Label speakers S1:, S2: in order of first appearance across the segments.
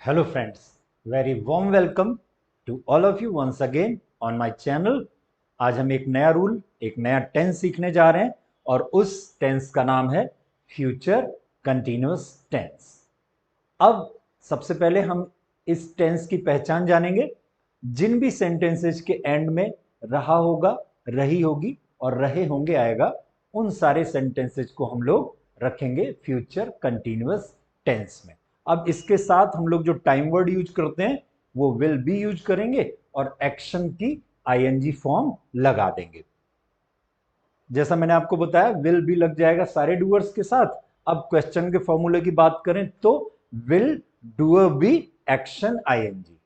S1: Hello friends, very warm welcome to all of you once again on my channel। आज हम एक नया rule, एक नया टेंस सीखने जा रहे हैं और उस टेंस का नाम है फ्यूचर कंटिन्यूअस टेंस। अब सबसे पहले हम इस टेंस की पहचान जानेंगे। जिन भी सेंटेंसेस के एंड में रहा होगा, रही होगी और रहे होंगे आएगा, उन सारे सेंटेंसेस को हम लोग रखेंगे फ्यूचर कंटिन्यूअस टेंस में। अब इसके साथ हम लोग जो टाइम वर्ड यूज करते हैं वो विल बी यूज करेंगे और एक्शन की आईएनजी फॉर्म लगा देंगे। जैसा मैंने आपको बताया, विल बी लग जाएगा सारे डूअर्स के साथ। अब क्वेश्चन के फॉर्मूले की बात करें तो will doer be action ING.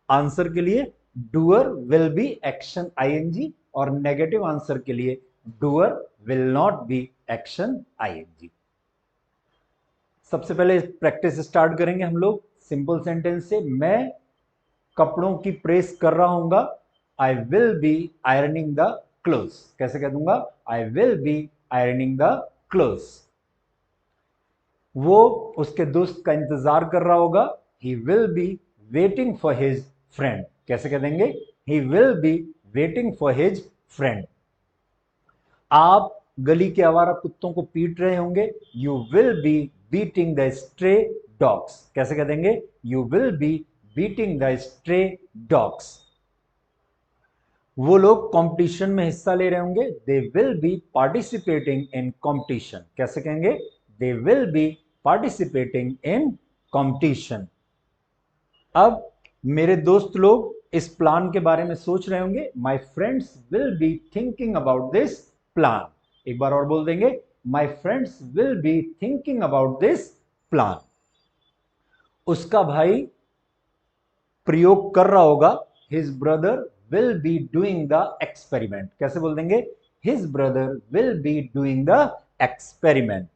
S1: Answer के लिए doer will be action ING और नेगेटिव आंसर के लिए doer will not be action ING. सबसे पहले प्रैक्टिस स्टार्ट करेंगे हम लोग सिंपल सेंटेंस से। मैं कपड़ों की प्रेस कर रहा हूंगा। I will be ironing the clothes. कैसे कह दूंगा? I will be ironing the clothes. वो उसके दोस्त का इंतजार कर रहा होगा। He will be waiting for his friend. कैसे कह देंगे? He will be waiting for his friend. आप गली के आवारा कुत्तों को पीट रहे होंगे। You will be beating the stray dogs. कैसे कह देंगे? You will be beating the stray dogs. वो लोग कंपटीशन में हिस्सा ले रहे होंगे। They will be participating in competition. कैसे कहेंगे? दे will be participating in competition. अब मेरे दोस्त लोग इस प्लान के बारे में सोच रहे होंगे। My friends will be thinking about this plan. एक बार और बोल देंगे, my friends will be thinking about this plan. उसका भाई प्रयोग कर रहा होगा। His brother will be doing the experiment. कैसे बोल देंगे? His brother will be doing the experiment.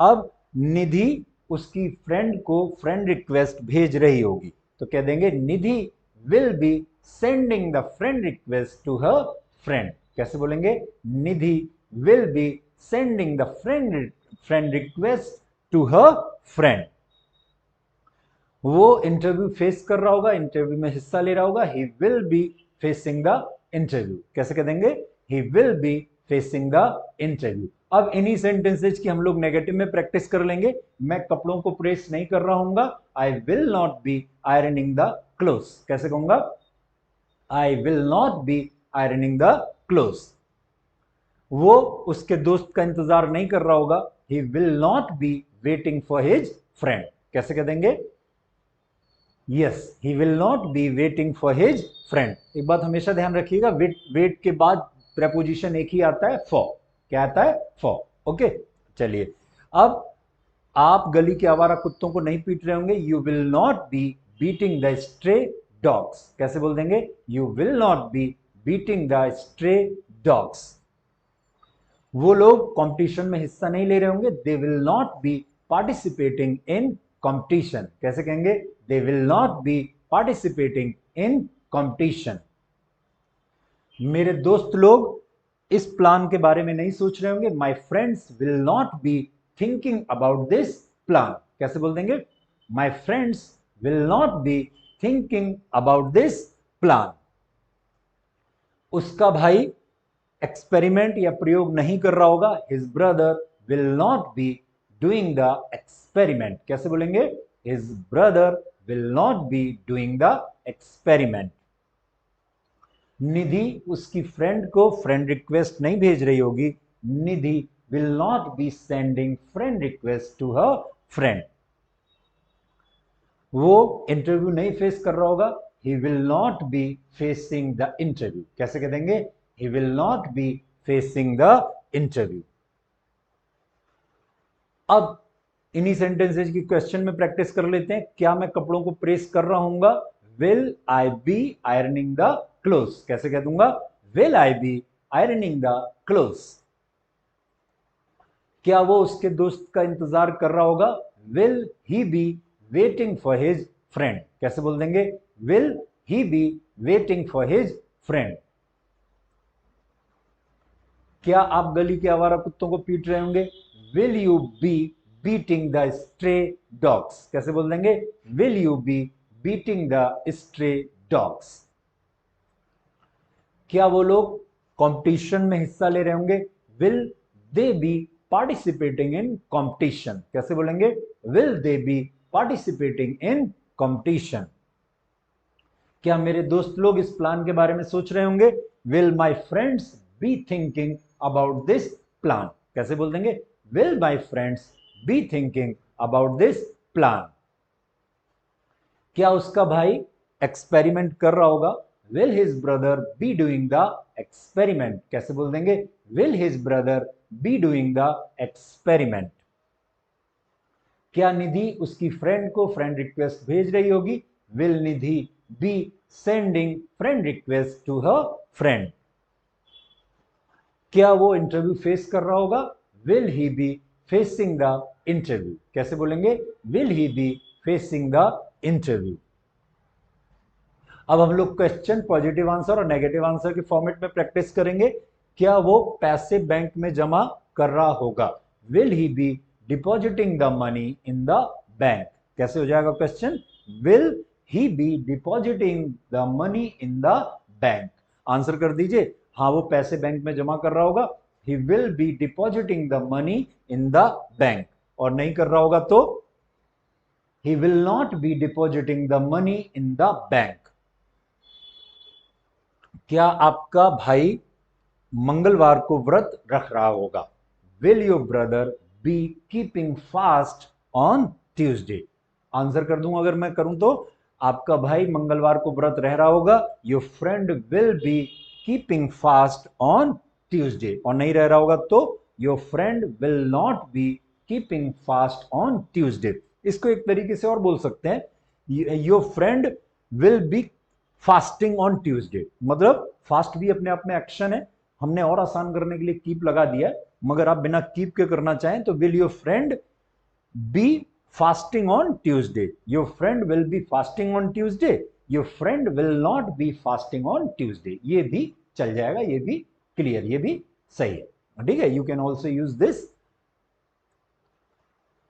S1: अब निधि उसकी फ्रेंड को फ्रेंड रिक्वेस्ट भेज रही होगी, तो कह देंगे Nidhi will be sending the friend request to her friend. कैसे बोलेंगे? Nidhi will be sending the friend request to her friend. वो इंटरव्यू फेस कर रहा होगा, इंटरव्यू में हिस्सा ले रहा होगा। He will be facing the interview. कैसे कह देंगे? He will be facing the interview. अब इन्हीं सेंटेंसेज की हम लोग नेगेटिव में प्रैक्टिस कर लेंगे। मैं कपड़ों को प्रेस नहीं कर रहा हूंगा। I will not be ironing the clothes. कैसे कहूंगा? I will not be ironing the clothes. वो उसके दोस्त का इंतजार नहीं कर रहा होगा। He will not be waiting for his friend. कैसे कह देंगे? Yes, he will not be waiting for his friend. एक बात हमेशा ध्यान रखिएगा, वेट के बाद प्रेपोजिशन एक ही आता है, फॉर। क्या आता है? फॉर। ओके, चलिए। अब आप गली के आवारा कुत्तों को नहीं पीट रहे होंगे। You will not B beating the stray dogs. कैसे बोल देंगे? You will not B beating the stray dogs. वो लोग कंपटीशन में हिस्सा नहीं ले रहे होंगे। They will not be participating in competition. कैसे कहेंगे? दे will not be participating in competition. मेरे दोस्त लोग इस प्लान के बारे में नहीं सोच रहे होंगे। My friends will not be thinking about this plan. कैसे बोल देंगे? My friends will not be thinking about this plan. उसका भाई एक्सपेरिमेंट या प्रयोग नहीं कर रहा होगा। His brother will not be doing the experiment. कैसे बोलेंगे? His brother will not be doing the experiment. Nidhi उसकी फ्रेंड को फ्रेंड रिक्वेस्ट नहीं भेज रही होगी। Nidhi will not be sending friend request to her friend. वो इंटरव्यू नहीं फेस कर रहा होगा। He will not B facing the interview. कैसे कह देंगे? He will not B facing the interview. अब इन्हीं सेंटेंसेज की क्वेश्चन में प्रैक्टिस कर लेते हैं। क्या मैं कपड़ों को प्रेस कर रहा हूंगा? Will I be ironing the clothes. कैसे कह दूंगा? Will I be ironing the clothes. क्या वो उसके दोस्त का इंतजार कर रहा होगा? Will he be waiting for his friend. कैसे बोल देंगे? Will he be waiting for his friend. क्या आप गली के आवारा कुत्तों को पीट रहे होंगे? Will you B beating the stray dogs? कैसे बोल देंगे? Will you B beating the stray dogs? क्या वो लोग कंपटीशन में हिस्सा ले रहे होंगे? Will they be participating in competition? कैसे बोलेंगे? Will they be participating in competition? क्या मेरे दोस्त लोग इस प्लान के बारे में सोच रहे होंगे? Will my friends B thinking about this plan? कैसे बोल देंगे? Will my friends B thinking about this plan? क्या उसका भाई एक्सपेरिमेंट कर रहा होगा? Will his brother B doing the experiment? कैसे बोल देंगे? Will his brother B doing the experiment? क्या निधि उसकी फ्रेंड को फ्रेंड रिक्वेस्ट भेज रही होगी? Will Nidhi be sending friend request to her friend? क्या वो इंटरव्यू फेस कर रहा होगा? Will he be facing the interview? कैसे बोलेंगे? Will he be facing the interview? अब हम लोग क्वेश्चन पॉजिटिव आंसर और नेगेटिव आंसर के फॉर्मेट में प्रैक्टिस करेंगे। क्या वो पैसे बैंक में जमा कर रहा होगा? Will he be depositing the money in the bank? कैसे हो जाएगा question? Will he be depositing the money in the bank? Answer कर दीजिए। हाँ, वो पैसे बैंक में जमा कर रहा होगा। He will B depositing the money in the bank. और नहीं कर रहा होगा तो he will not be depositing the money in the bank? क्या आपका भाई मंगलवार को व्रत रख रहा होगा? Will your brother be keeping fast on Tuesday? Answer कर दूं अगर मैं करूं तो आपका भाई मंगलवार को व्रत रह रहा होगा। Your friend will be keeping fast on Tuesday। और नहीं रह रहा होगा तो your friend will not be keeping fast on Tuesday। इसको एक तरीके से और बोल सकते हैं, your friend will be fasting on Tuesday. मतलब फास्ट भी अपने आप में एक्शन है, हमने और आसान करने के लिए कीप लगा दिया, मगर आप बिना कीप के करना चाहें तो will your friend be fasting on Tuesday? Your friend will be fasting on Tuesday, your friend will not be fasting on Tuesday. ये भी चल जाएगा, ये भी क्लियर, ये भी सही है। ठीक है, you can also use this.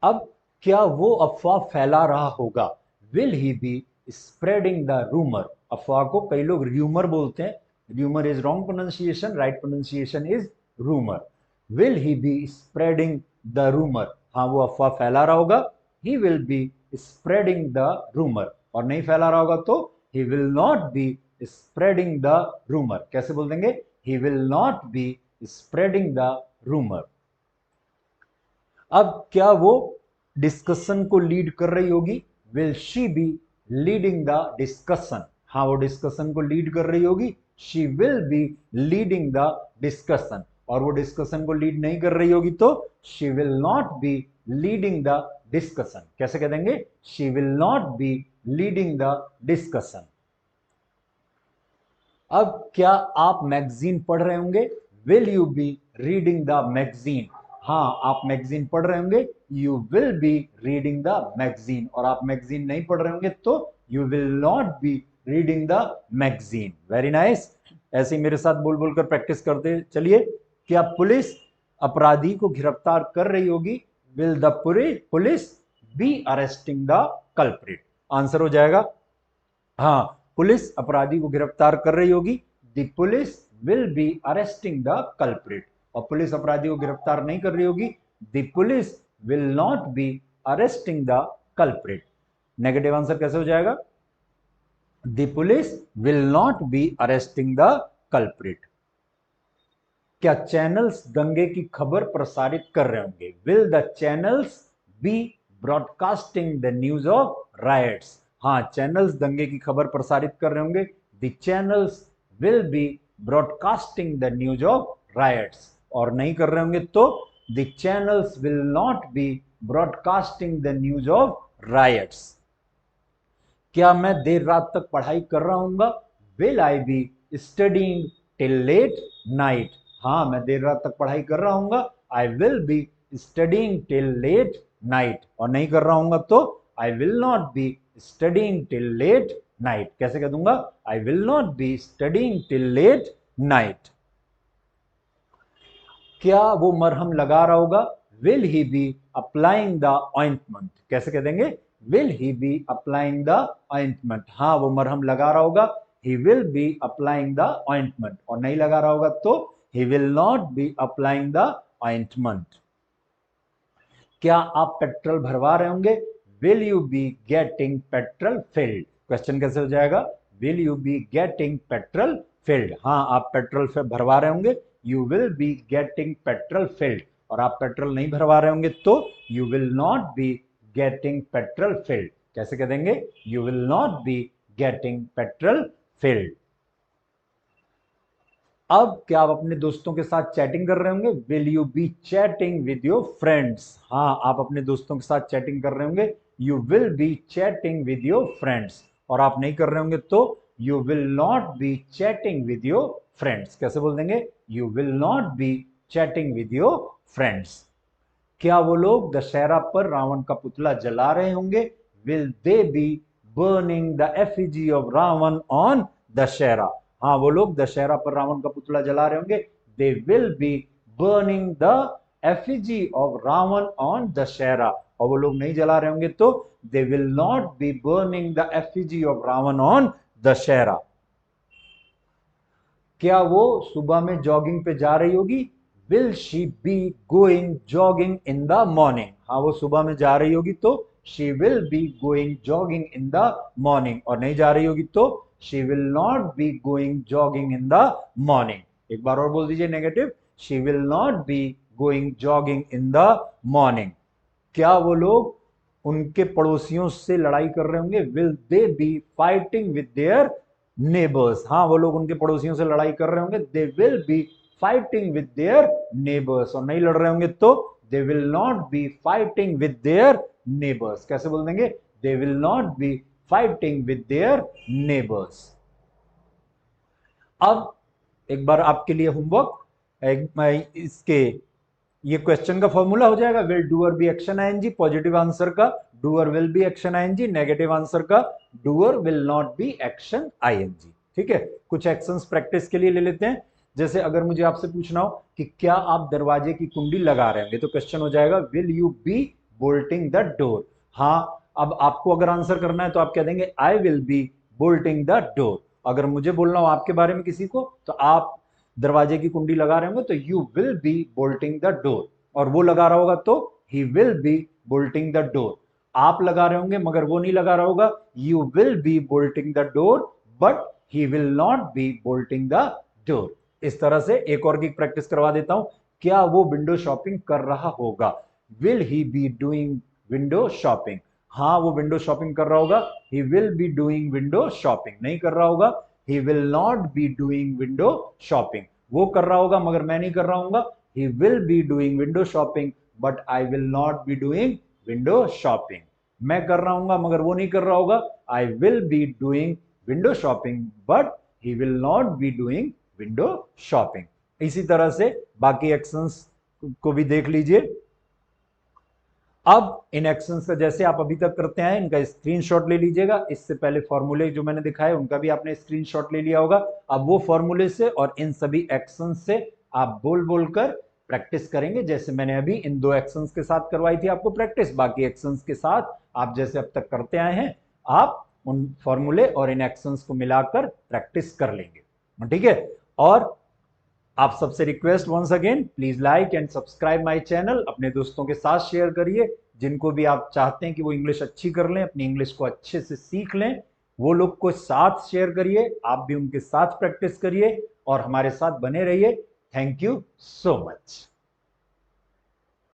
S1: अब क्या वो अफवाह फैला रहा होगा? Will he be spreading the rumour? अफवाह को कई लोग र्यूमर बोलते हैं। Rumour is wrong pronunciation, right pronunciation is rumour. Will he be spreading the rumour? हाँ, वो अफवाह फैला रहा होगा। He will be spreading the rumour. और नहीं फैला रहा होगा तो he will not be spreading the rumour? कैसे बोल देंगे? He will not be spreading the rumour. अब क्या वो डिस्कशन को लीड कर रही होगी? Will she B leading the discussion? हाँ, वो डिस्कशन को लीड कर रही होगी। She will B leading the discussion. और वो डिस्कशन को लीड नहीं कर रही होगी तो she will not be leading the discussion? कैसे कह देंगे? She will not be leading the discussion. अब क्या आप मैगजीन पढ़ रहे होंगे? Will you be reading the magazine? हाँ, आप मैगजीन पढ़ रहे होंगे। You will be reading the magazine. और आप मैगजीन नहीं पढ़ रहे होंगे तो you will not be reading the magazine. Very nice. ऐसे ही मेरे साथ बोल बोलकर प्रैक्टिस करते चलिए। क्या पुलिस अपराधी को गिरफ्तार कर रही होगी? Will the police be arresting the culprit? Answer हो जाएगा हाँ, पुलिस अपराधी को गिरफ्तार कर रही होगी। The police will be arresting the culprit. और पुलिस अपराधी को गिरफ्तार नहीं कर रही होगी। The police will not be arresting the culprit. Negative answer कैसे हो जाएगा? The police will not be arresting the culprit. क्या चैनल्स दंगे की खबर प्रसारित कर रहे होंगे? Will the channels be broadcasting the news of riots? हाँ, चैनल्स दंगे की खबर प्रसारित कर रहे होंगे। The channels will be broadcasting the news of rights. और नहीं कर रहे होंगे तो the channels will not be broadcasting the news of rights. क्या मैं देर रात तक पढ़ाई कर रहा हूंगा? Will I be studying till late night? हाँ, मैं देर रात तक पढ़ाई कर रहा हूंगा। I will be studying till late night. और नहीं कर रहा हूंगा तो I will not be studying till late night. कैसे कह दूंगा? I will not be studying till late night. क्या वो मरहम लगा रहा होगा? Will he be applying the ointment, कैसे कह देंगे, will he be applying the ointment, हाँ वो मरहम लगा रहा होगा, he will be applying the ointment, और नहीं लगा रहा होगा तो he will not be applying the ointment। क्या आप पेट्रोल भरवा रहे होंगे, will you be getting petrol filled, question कैसे हो जाएगा, will you be getting petrol filled, हाँ आप पेट्रोल भरवा रहे होंगे, you will be getting petrol filled, और आप पेट्रोल नहीं भरवा रहे होंगे तो you will not be getting petrol filled, कैसे कह देंगे, you will not be getting petrol filled। अब क्या आप अपने दोस्तों के साथ चैटिंग कर रहे होंगे, will you be chatting with your friends, हाँ आप अपने दोस्तों के साथ चैटिंग कर रहे होंगे, you will B chatting with your friends, और आप नहीं कर रहे होंगे तो you will not B chatting with your friends, कैसे बोल देंगे, you will not B chatting with your friends. क्या वो लोग दशहरा पर रावण का पुतला जला रहे होंगे, will they be burning the effigy of Ravan on Dussehra, हाँ वो लोग दशहरा पर रावण का पुतला जला रहे होंगे, they will be burning the effigy of Ravan on Dussehra, और वो लोग नहीं जला रहे होंगे तो they will not be burning the effigy of Ravan on Dussehra. क्या वो सुबह में जॉगिंग पे जा रही होगी, will she be going jogging in the morning, हाँ वो सुबह में जा रही होगी तो she will be going jogging in the morning, और नहीं जा रही होगी तो she will not B going jogging in the morning. एक बार और बोल दीजिए negative, she will not B going jogging in the morning. क्या वो लोग उनके पड़ोसियों से लड़ाई कर रहे होंगे, will they B fighting with their neighbours, हाँ वो लोग उनके पड़ोसियों से लड़ाई कर रहे होंगे, they will B fighting with their neighbours, और नहीं लड़ रहे होंगे तो they will not B fighting with their neighbours, कैसे बोल देंगे, दे will not B fighting with their neighbours. अब एक बार आपके लिए होमवर्क, इसके ये क्वेश्चन का फॉर्मूला हो जाएगा, will doer be action ING, positive answer का doer will be action ING, negative answer का doer will not be action ING. ठीक है, कुछ एक्शंस प्रैक्टिस के लिए ले लेते हैं। जैसे अगर मुझे आपसे पूछना हो कि क्या आप दरवाजे की कुंडी लगा रहे होंगे, तो क्वेश्चन हो जाएगा will you be bolting the door, हाँ अब आपको अगर आंसर करना है तो आप कह देंगे आई will B bolting the door. अगर मुझे बोलना हो आपके बारे में किसी को, तो आप दरवाजे की कुंडी लगा रहे होंगे तो you will B bolting the door, और वो लगा रहा होगा तो he will B bolting the door. आप लगा रहे होंगे मगर वो नहीं लगा रहा होगा, you will B bolting the door but he will not B bolting the door. इस तरह से एक और की प्रैक्टिस करवा देता हूं, क्या वो विंडो शॉपिंग कर रहा होगा, will he be doing window shopping, हाँ वो विंडो शॉपिंग कर रहा होगा, he will be doing window shopping. नहीं कर रहा होगा, he will not be doing window shopping, वो कर रहा होगा मगर मैं नहीं कर रहा हूँ, he will be doing window shopping but I will not be doing window shopping। मैं कर रहा हूँ मगर वो नहीं कर रहा होगा, I will be doing window shopping but he will not be doing window shopping। इसी तरह से बाकी एक्शंस को भी देख लीजिए। अब इन एक्शंस का जैसे आप अभी तक करते हैं इनका स्क्रीनशॉट ले लीजिएगा। इससे पहले फॉर्मूले जो मैंने दिखाए उनका भी आपने स्क्रीनशॉट ले लिया होगा। अब वो फॉर्मूले से और इन सभी एक्शंस से आप बोल बोलकर प्रैक्टिस करेंगे, जैसे मैंने अभी इन दो एक्शंस के साथ करवाई थी आपको प्रैक्टिस। बाकी एक्शंस के साथ आप जैसे अब तक करते आए हैं आप उन फॉर्मूले और इन एक्शंस को मिलाकर प्रैक्टिस कर लेंगे, ठीक है। और आप सबसे request once again, please like and subscribe my channel. अपने दोस्तों के साथ शेयर करिए जिनको भी आप चाहते हैं कि वो इंग्लिश अच्छी कर लें, अपनी इंग्लिश को अच्छे से सीख लें, वो लोग को साथ शेयर करिए। आप भी उनके साथ प्रैक्टिस करिए और हमारे साथ बने रहिए। Thank you so much.